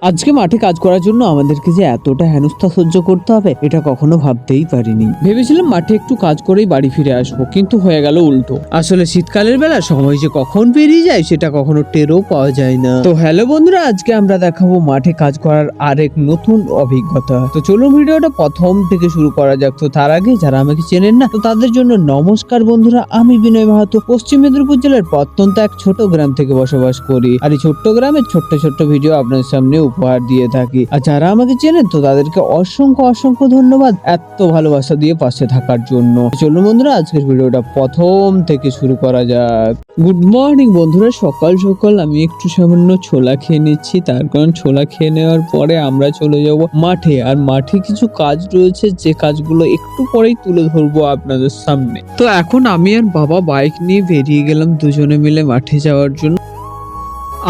আজকে মাঠে কাজ করার জন্য আমাদেরকে যে এতটা হেনস্থা সহ্য করতে হবে এটা কখনো ভাবতেই পারিনি। ভেবেছিলাম মাঠে একটু কাজ করেই বাড়ি ফিরে আসবো, কিন্তু হয়ে গেল উল্টো। আসলে শীতকালের বেলা সময় যে কখন পেরিয়ে যায় সেটা কখনো টেরও পাওয়া যায় না। তো হ্যালো বন্ধুরা, আজকে আমরা দেখাবো মাঠে কাজ করার আরেক নতুন অভিজ্ঞতা। তো চলুন ভিডিওটা প্রথম থেকে শুরু করা যাক। তো তার আগে যারা আমাকে চেনেন না, তো তাদের জন্য নমস্কার বন্ধুরা, আমি বিনয় মাহাতো পশ্চিম মেদিনীপুর জেলার প্রত্যন্ত এক ছোট গ্রাম থেকে বসবাস করি। আর এই ছোট্ট গ্রামের ছোট্ট ছোট্ট ভিডিও আপনার সামনে উপহার দিয়ে থাকি। আর যারা আমাকে চেনেন তো তাদেরকে অসংখ্য অসংখ্য ধন্যবাদ এত ভালোবাসা দিয়ে পাশে থাকার জন্য। চলুন বন্ধুরা, আজকের ভিডিওটা প্রথম থেকে শুরু করা যাক। গুড মর্নিং বন্ধুরা, সকাল সকাল আমি একটু সামান্য ছোলা খেয়ে নিচ্ছি। তার কারণ ছোলা খেয়ে নেওয়ার পরে আমরা চলে যাব মাঠে। আর মাঠে কিছু কাজ রয়েছে, যে কাজগুলো একটু পরেই তুলে ধরবো আপনাদের সামনে। তো এখন আমি আর বাবা বাইক নিয়ে বেরিয়ে গেলাম দুজনে মিলে মাঠে যাওয়ার জন্য।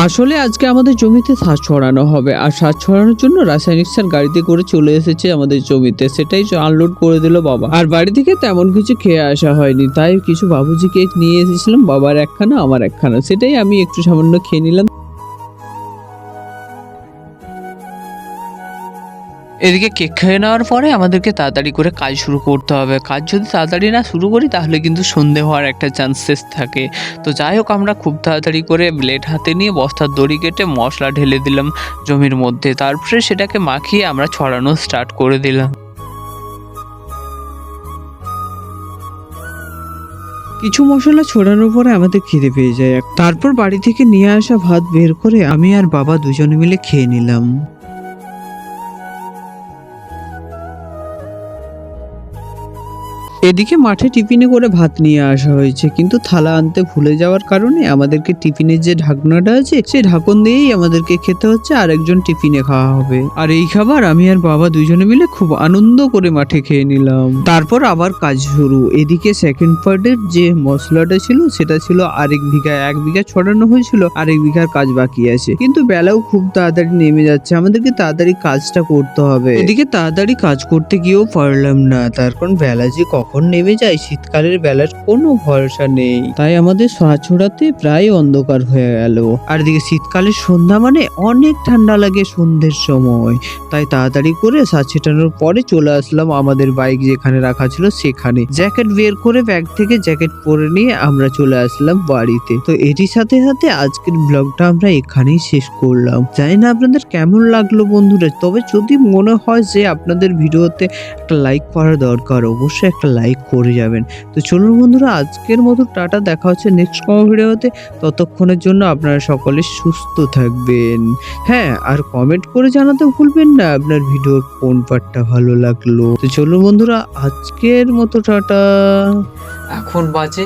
আসলে আজকে আমাদের জমিতে সার ছড়ানো হবে, আর সার ছড়ানোর জন্য রাসায়নিক সার গাড়িতে করে চলে এসেছে আমাদের জমিতে। সেটাই আনলোড করে দিল বাবা। আর বাড়ি থেকে তেমন কিছু খেয়ে আসা হয়নি, তাই কিছু বাবুজি কেক নিয়ে এসেছিলাম, বাবার একখানা আমার একখানা, সেটাই আমি একটু সামান্য খেয়ে নিলাম। এদিকে কেক খেয়ে নেওয়ার পরে আমাদেরকে তাড়াতাড়ি করে কাজ শুরু করতে হবে। কাজ যদি তাড়াতাড়ি না শুরু করি তাহলে কিন্তু সন্ধে হওয়ার একটা চান্সেস থাকে। তো যাই হোক, আমরা খুব তাড়াতাড়ি করে ব্লেড হাতে নিয়ে বস্তার দড়ি কেটে মশলা ঢেলে দিলাম জমির মধ্যে। তারপরে সেটাকে মাখিয়ে আমরা ছড়ানো স্টার্ট করে দিলাম। কিছু মশলা ছড়ানোর পরে আমাদের খিদে পেয়ে যায়। তারপর বাড়ি থেকে নিয়ে আসা ভাত বের করে আমি আর বাবা দুজনে মিলে খেয়ে নিলাম। এদিকে মাঠে টিফিনে করে ভাত নিয়ে আসা হয়েছে, কিন্তু থালা আনতে ভুলে যাওয়ার কারণে আমাদেরকে টিফিনের যে ঢাকনাটা আছে সেই ঢাকন দিয়েই আমাদেরকে খেতে হচ্ছে, আর একজন টিফিনে খাওয়া হবে। আর এই খাবার আমি আর বাবা দুজনে মিলে খুব আনন্দ করে মাঠে খেয়ে নিলাম। তারপর আবার কাজ শুরু। এদিকে সেকেন্ড পার্টের যে মশলাটা ছিল সেটা ছিল আরেক বিঘা, 1 বিঘা ছড়ানো হয়েছিল, আরেক বিঘার কাজ বাকি আছে। কিন্তু বেলাও খুব তাড়াতাড়ি নেমে যাচ্ছে, আমাদেরকে তাড়াতাড়ি কাজটা করতে হবে। এদিকে তাড়াতাড়ি কাজ করতে গিয়েও পারলাম না, তার কারণ বেলা যে কখন নেমে যায় শীতকালের বেলার কোনো ভরসা নেই। তাই আমাদের ছড়াতে প্রায় অন্ধকার হয়ে গেল। আর এদিকে শীতকালের সন্ধ্যা মানে অনেক ঠান্ডা লাগে সন্ধ্যের সময়। তাই তাড়াতাড়ি করে সাজ ছেটানোর পরে চলে আসলাম আমাদের বাইক যেখানে রাখা ছিল সেখানে। জ্যাকেট বের করে ব্যাগ থেকে জ্যাকেট পরে নিয়ে আমরা চলে আসলাম বাড়িতে। তো এটির সাথে সাথে আজকের ব্লগটা আমরা এখানেই শেষ করলাম। জানি না আপনাদের কেমন লাগলো বন্ধুরা, তবে যদি মনে হয় যে আপনাদের ভিডিওতে একটা লাইক করা দরকার, অবশ্যই একটা লাইক করে যাবেন। তো চলুন বন্ধুরা, আজকের মতো টাটা, দেখা হচ্ছে নেক্সট কোনো ভিডিওতে। ততক্ষণের জন্য আপনারা সকলে সুস্থ থাকবেন। হ্যাঁ, আর কমেন্ট করে জানাতে ভুলবেন না আপনার ভিডিওর কোন পার্টটা ভালো লাগলো। তো চলুন বন্ধুরা, আজকের মতো টাটা। এখন বাজে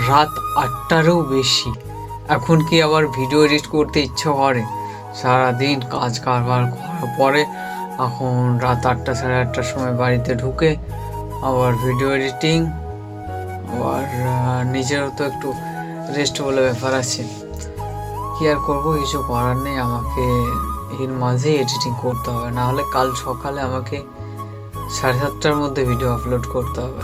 রাত 8টারও বেশি। এখন কি আবার ভিডিও এডিট করতে ইচ্ছে করে? সারাদিন কাজ কারবার করার পরে এখন রাত 8টা সাড়ে 8টার সময় বাড়িতে ঢুকে আবার ভিডিও এডিটিং, আবার নিজেরও তো একটু রেস্ট বলে ব্যাপার আছে। কি আর করবো, কিছু করার নেই, আমাকে এর মাঝে এডিটিং করতে হবে, নাহলে কাল সকালে আমাকে 7:30টার মধ্যে ভিডিও আপলোড করতে হবে।